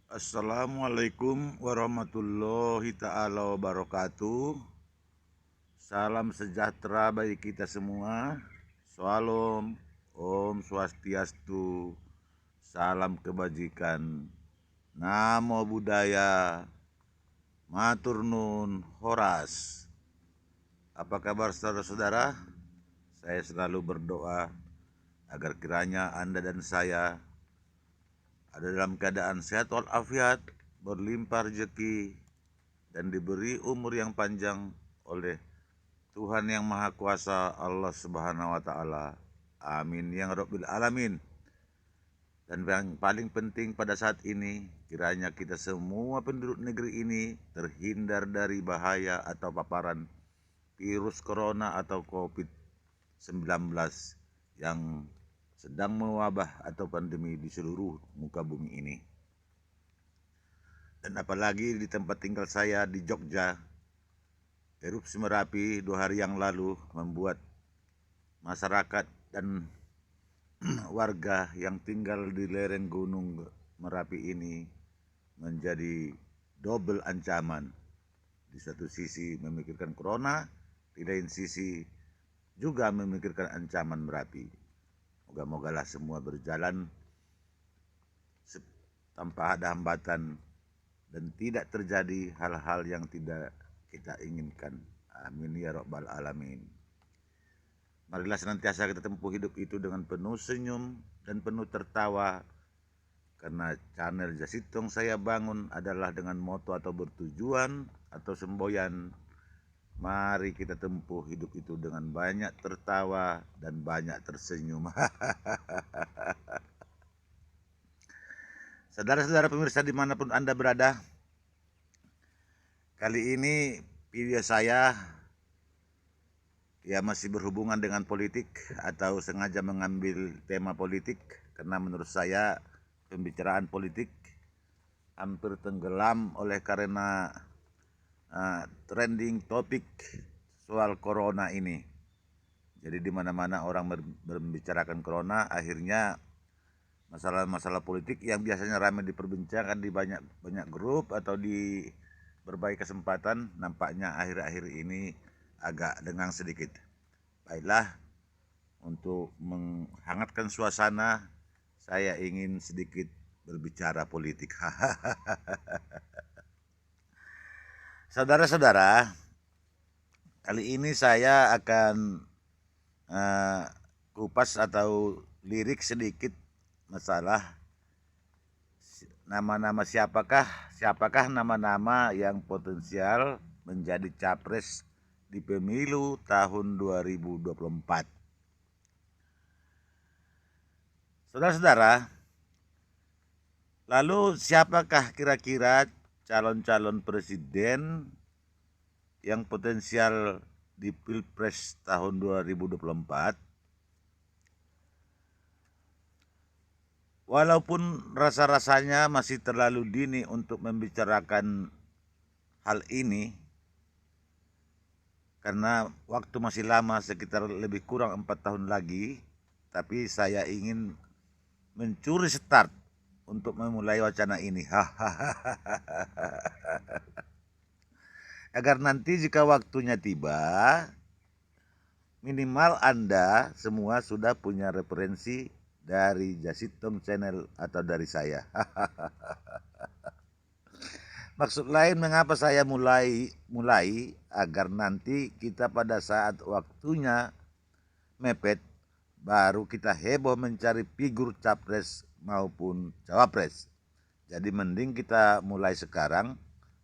Assalamualaikum warahmatullahi ta'ala wabarakatuh. Salam sejahtera bagi kita semua. Shalom, Om Swastiastu, salam kebajikan, Namo Buddhaya, Matur Nun, Horas. Apa kabar saudara-saudara? Saya selalu berdoa agar kiranya Anda dan saya ada dalam keadaan sehat walafiat, berlimpah rezeki, dan diberi umur yang panjang oleh Tuhan yang Maha Kuasa, Allah Subhanahu wa Ta'ala. Amin ya Rabbil Alamin. Dan yang paling penting pada saat ini, kiranya kita semua penduduk negeri ini terhindar dari bahaya atau paparan virus corona atau COVID-19 yang sedang mewabah atau pandemi di seluruh muka bumi ini. Dan apalagi di tempat tinggal saya di Jogja, erupsi Merapi 2 hari yang lalu membuat masyarakat dan warga yang tinggal di lereng gunung Merapi ini menjadi double ancaman. Di satu sisi memikirkan corona, di lain sisi juga memikirkan ancaman Merapi. Moga-mogalah semua berjalan tanpa ada hambatan dan tidak terjadi hal-hal yang tidak kita inginkan. Amin ya Rabbal Alamin. Marilah senantiasa kita tempuh hidup itu dengan penuh senyum dan penuh tertawa, karena channel Jasitong saya bangun adalah dengan moto atau bertujuan atau semboyan. Mari kita tempuh hidup itu dengan banyak tertawa dan banyak tersenyum. Saudara-saudara pemirsa dimanapun Anda berada, kali ini video saya masih berhubungan dengan politik atau sengaja mengambil tema politik, karena menurut saya pembicaraan politik hampir tenggelam oleh karena trending topik soal corona ini. Jadi di mana-mana orang membicarakan corona, akhirnya masalah-masalah politik yang biasanya ramai diperbincangkan di banyak grup atau di berbagai kesempatan, nampaknya akhir-akhir ini agak lengang sedikit. Baiklah, untuk menghangatkan suasana, saya ingin sedikit berbicara politik. Saudara-saudara, kali ini saya akan kupas atau lirik sedikit masalah nama-nama siapakah nama-nama yang potensial menjadi capres di pemilu tahun 2024. Saudara-saudara, lalu siapakah kira-kira calon-calon presiden yang potensial di Pilpres tahun 2024? Walaupun rasa-rasanya masih terlalu dini untuk membicarakan hal ini, karena waktu masih lama, sekitar lebih kurang 4 tahun lagi, tapi saya ingin mencuri start untuk memulai wacana ini. Agar nanti jika waktunya tiba, minimal Anda semua sudah punya referensi dari Jasitong Channel atau dari saya. Maksud lain mengapa saya mulai agar nanti kita pada saat waktunya mepet baru kita heboh mencari figur capres maupun cawapres. Jadi mending kita mulai sekarang,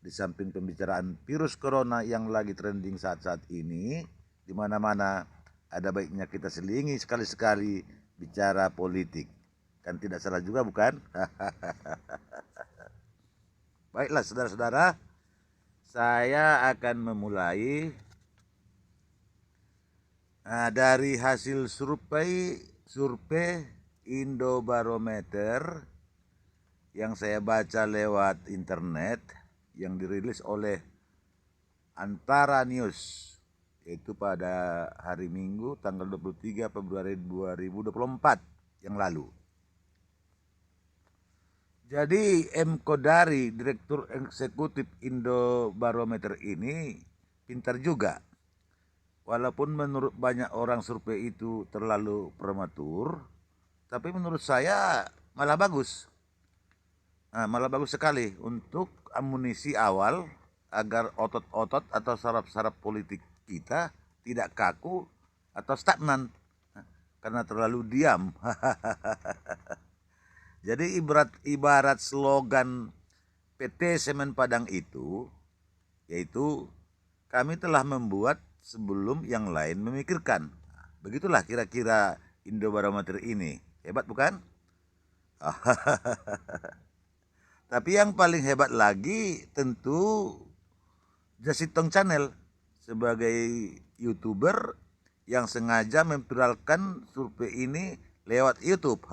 di samping pembicaraan virus corona yang lagi trending saat-saat ini di mana-mana, ada baiknya kita selingi sekali-sekali bicara politik. Kan tidak salah juga, bukan? Baiklah saudara-saudara, saya akan memulai dari hasil survei Indobarometer yang saya baca lewat internet, yang dirilis oleh Antara News, yaitu pada hari Minggu tanggal 23 Februari 2024 yang lalu. Jadi M. Kodari, Direktur Eksekutif Indobarometer ini pintar juga. Walaupun menurut banyak orang survei itu terlalu prematur, tapi menurut saya malah bagus. Malah bagus sekali untuk amunisi awal agar otot-otot atau saraf-saraf politik kita tidak kaku atau stagnan karena terlalu diam. Jadi ibarat slogan PT Semen Padang itu, yaitu kami telah membuat sebelum yang lain memikirkan. Begitulah kira-kira Indobarometer ini. Hebat bukan? Tapi yang paling hebat lagi tentu Jasitong Channel sebagai YouTuber yang sengaja memviralkan survei ini lewat YouTube.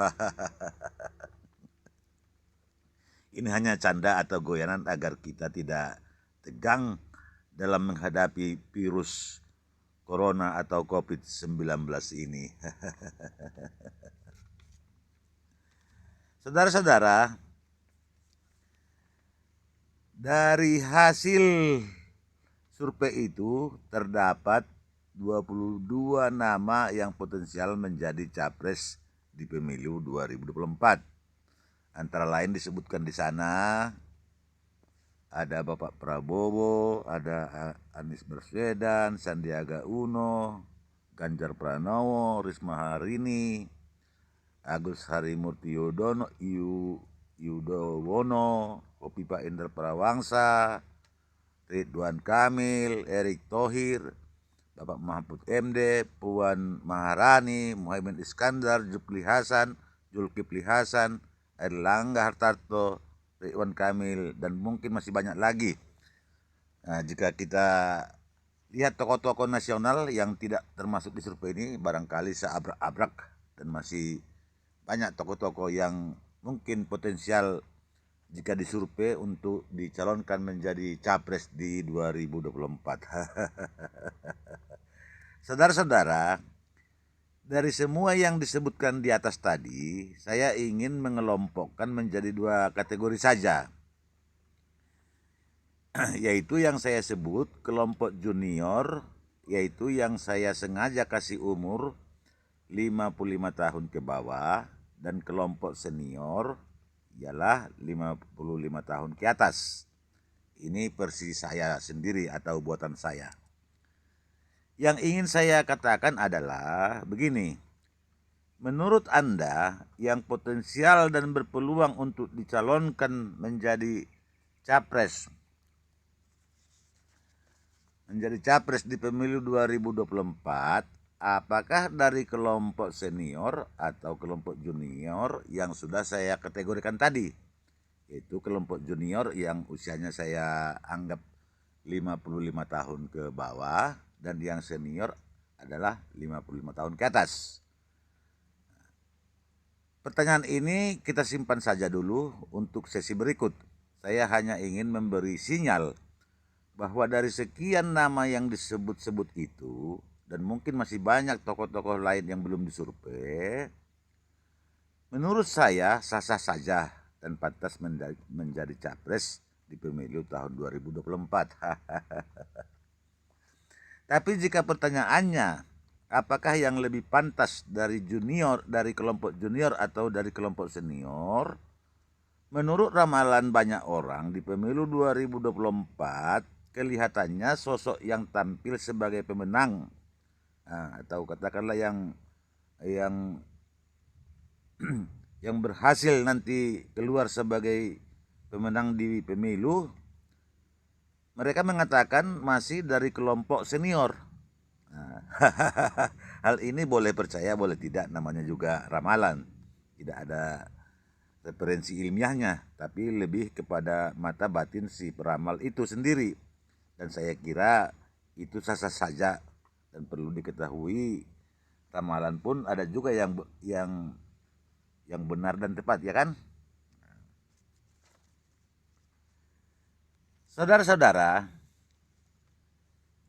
Ini hanya canda atau goyanan agar kita tidak tegang dalam menghadapi virus corona atau COVID-19 ini. Saudara-saudara, dari hasil survei itu terdapat 22 nama yang potensial menjadi capres di pemilu 2024. Antara lain disebutkan di sana ada Bapak Prabowo, ada Anies Baswedan, Sandiaga Uno, Ganjar Pranowo, Risma Harini, Agus Harimurti Yudhoyono, Kofifa Indar Parawansa, Ridwan Kamil, Erick Thohir, Bapak Mahfud MD, Puan Maharani, Muhaimin Iskandar, Zulkifli Hasan, Erlangga Hartarto, Ridwan Kamil, dan mungkin masih banyak lagi. Nah, jika kita lihat tokoh-tokoh nasional yang tidak termasuk di survei ini, barangkali seabrak-abrak dan masih banyak tokoh-tokoh yang mungkin potensial jika disurvei untuk dicalonkan menjadi capres di 2024. Saudara-saudara, dari semua yang disebutkan di atas tadi, saya ingin mengelompokkan menjadi dua kategori saja. Yaitu yang saya sebut kelompok junior, yaitu yang saya sengaja kasih umur 55 tahun ke bawah, dan kelompok senior ialah 55 tahun ke atas. Ini versi saya sendiri atau buatan saya. Yang ingin saya katakan adalah begini. Menurut Anda yang potensial dan berpeluang untuk dicalonkan menjadi capres di pemilu 2024, apakah dari kelompok senior atau kelompok junior yang sudah saya kategorikan tadi? Yaitu kelompok junior yang usianya saya anggap 55 tahun ke bawah, dan yang senior adalah 55 tahun ke atas. Pertanyaan ini kita simpan saja dulu untuk sesi berikut. Saya hanya ingin memberi sinyal bahwa dari sekian nama yang disebut-sebut itu, dan mungkin masih banyak tokoh-tokoh lain yang belum disurvei, menurut saya sah-sah saja dan pantas menjadi capres di pemilu tahun 2024. Tapi jika pertanyaannya, apakah yang lebih pantas dari kelompok junior atau dari kelompok senior? Menurut ramalan banyak orang di pemilu 2024, kelihatannya sosok yang tampil sebagai pemenang, atau katakanlah yang yang berhasil nanti keluar sebagai pemenang di pemilu, mereka mengatakan masih dari kelompok senior. Hal ini boleh percaya boleh tidak, namanya juga ramalan, tidak ada referensi ilmiahnya, tapi lebih kepada mata batin si peramal itu sendiri. Dan saya kira itu sah-sah saja, dan perlu diketahui ramalan pun ada juga yang benar dan tepat, ya kan? Saudara-saudara,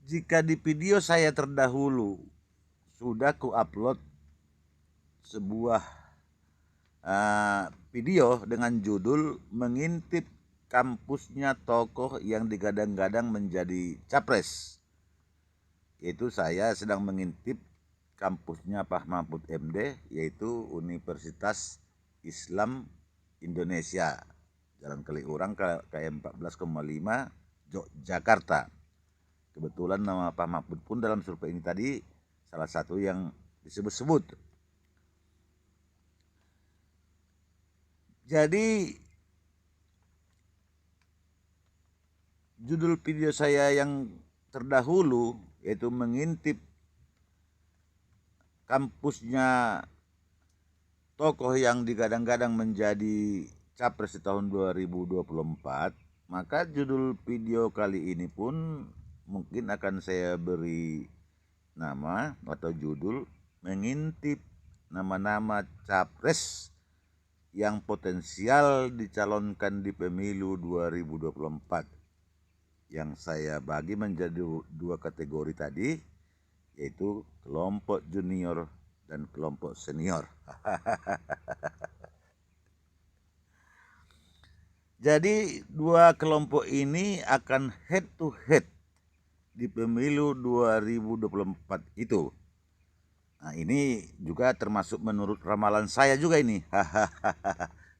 jika di video saya terdahulu sudah ku upload sebuah video dengan judul mengintip kampusnya tokoh yang digadang-gadang menjadi capres. Yaitu saya sedang mengintip kampusnya Pak Mahfud MD, yaitu Universitas Islam Indonesia, Jalan Kaliurang KM 14,5 Yogyakarta. Kebetulan nama Pak Mahfud pun dalam survei ini tadi salah satu yang disebut-sebut. Jadi judul video saya yang terdahulu yaitu mengintip kampusnya tokoh yang digadang-gadang menjadi capres di tahun 2024, maka judul video kali ini pun mungkin akan saya beri nama atau judul mengintip nama-nama capres yang potensial dicalonkan di pemilu 2024. Yang saya bagi menjadi dua kategori tadi, yaitu kelompok junior dan kelompok senior. Jadi dua kelompok ini akan head to head di pemilu 2024 itu. Nah, ini juga termasuk menurut ramalan saya juga ini.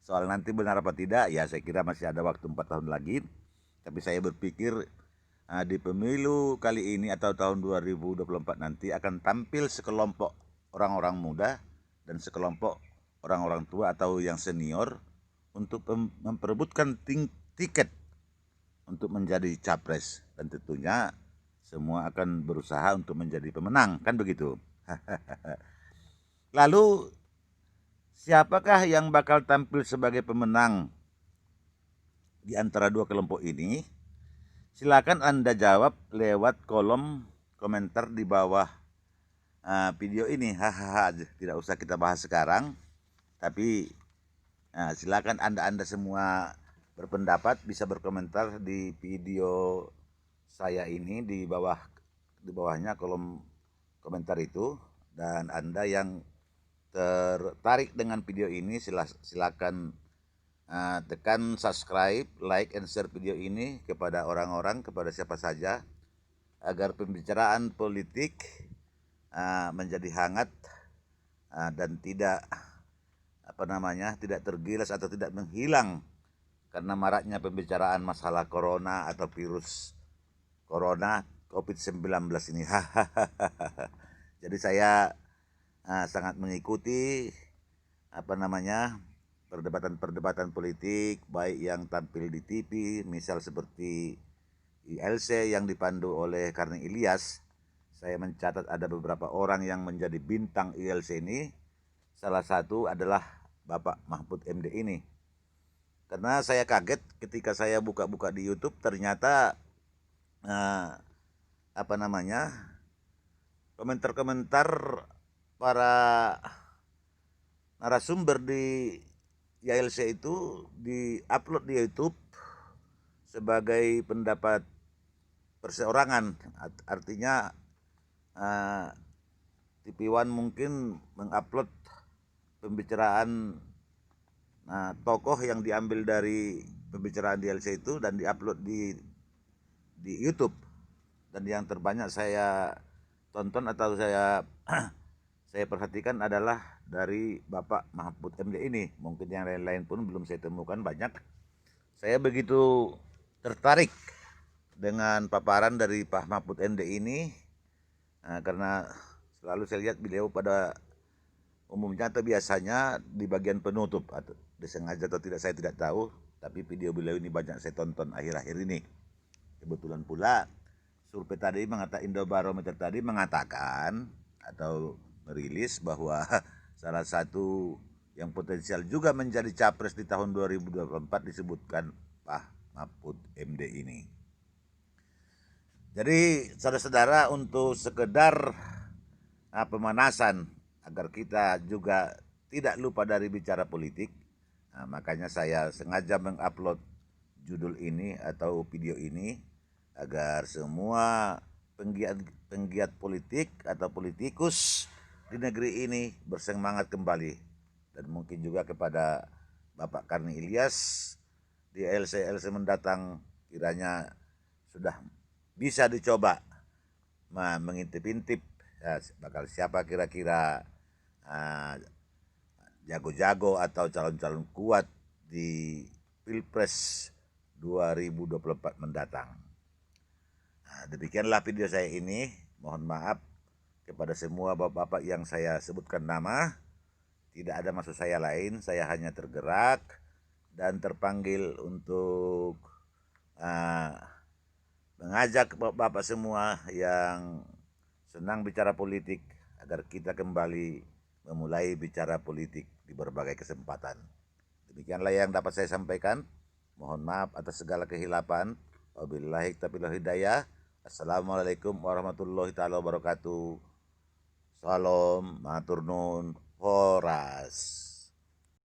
Soal nanti benar apa tidak, ya saya kira masih ada waktu 4 tahun lagi. Tapi saya berpikir di pemilu kali ini atau tahun 2024 nanti akan tampil sekelompok orang-orang muda dan sekelompok orang-orang tua atau yang senior untuk memperebutkan tiket untuk menjadi capres. Dan tentunya semua akan berusaha untuk menjadi pemenang, kan begitu. Lalu siapakah yang bakal tampil sebagai pemenang di antara dua kelompok ini? Silakan Anda jawab lewat kolom komentar di bawah video ini. Tidak usah kita bahas sekarang, tapi silakan Anda semua berpendapat, bisa berkomentar di video saya ini di bawahnya kolom komentar itu. Dan Anda yang tertarik dengan video ini silakan tekan subscribe, like, and share video ini kepada orang-orang, kepada siapa saja, agar pembicaraan politik menjadi hangat dan tidak tidak tergilas atau tidak menghilang karena maraknya pembicaraan masalah corona atau virus corona COVID-19 ini. Jadi saya sangat mengikuti perdebatan politik, baik yang tampil di TV, misal seperti ILC yang dipandu oleh Karni Ilyas. Saya mencatat ada beberapa orang yang menjadi bintang ILC ini. Salah satu adalah Bapak Mahfud MD ini. Karena saya kaget ketika saya buka-buka di YouTube, ternyata komentar-komentar para narasumber di YLC itu di-upload di YouTube sebagai pendapat perseorangan. Artinya TV One mungkin mengupload pembicaraan tokoh yang diambil dari pembicaraan di YLC itu dan diupload di YouTube. Dan yang terbanyak saya tonton atau saya perhatikan adalah dari Bapak Mahfud MD ini. Mungkin yang lain-lain pun belum saya temukan banyak. Saya begitu tertarik dengan paparan dari Pak Mahfud MD ini karena selalu saya lihat beliau pada umumnya atau biasanya di bagian penutup, atau disengaja atau tidak saya tidak tahu, tapi video beliau ini banyak saya tonton akhir-akhir ini. Kebetulan pula survei tadi Indobarometer tadi mengatakan atau merilis bahwa salah satu yang potensial juga menjadi capres di tahun 2024 disebutkan Pak Mahfud MD ini. Jadi saudara-saudara, untuk sekedar pemanasan agar kita juga tidak lupa dari bicara politik, makanya saya sengaja mengupload judul ini atau video ini agar semua penggiat politik atau politikus di negeri ini bersemangat kembali dan mungkin juga kepada Bapak Karni Ilyas di LC mendatang, kiranya sudah bisa dicoba mengintip-intip ya, bakal siapa kira-kira jago-jago atau calon-calon kuat di Pilpres 2024 mendatang. Demikianlah video saya ini. Mohon maaf kepada semua bapak-bapak yang saya sebutkan nama. Tidak ada maksud saya lain, saya hanya tergerak dan terpanggil untuk mengajak bapak-bapak semua yang senang bicara politik agar kita kembali memulai bicara politik di berbagai kesempatan. Demikianlah yang dapat saya sampaikan. Mohon maaf atas segala kehilapan. Wabillahi taufiq wal hidayah. Assalamualaikum warahmatullahi wabarakatuh. Salam matur nuwun, horas.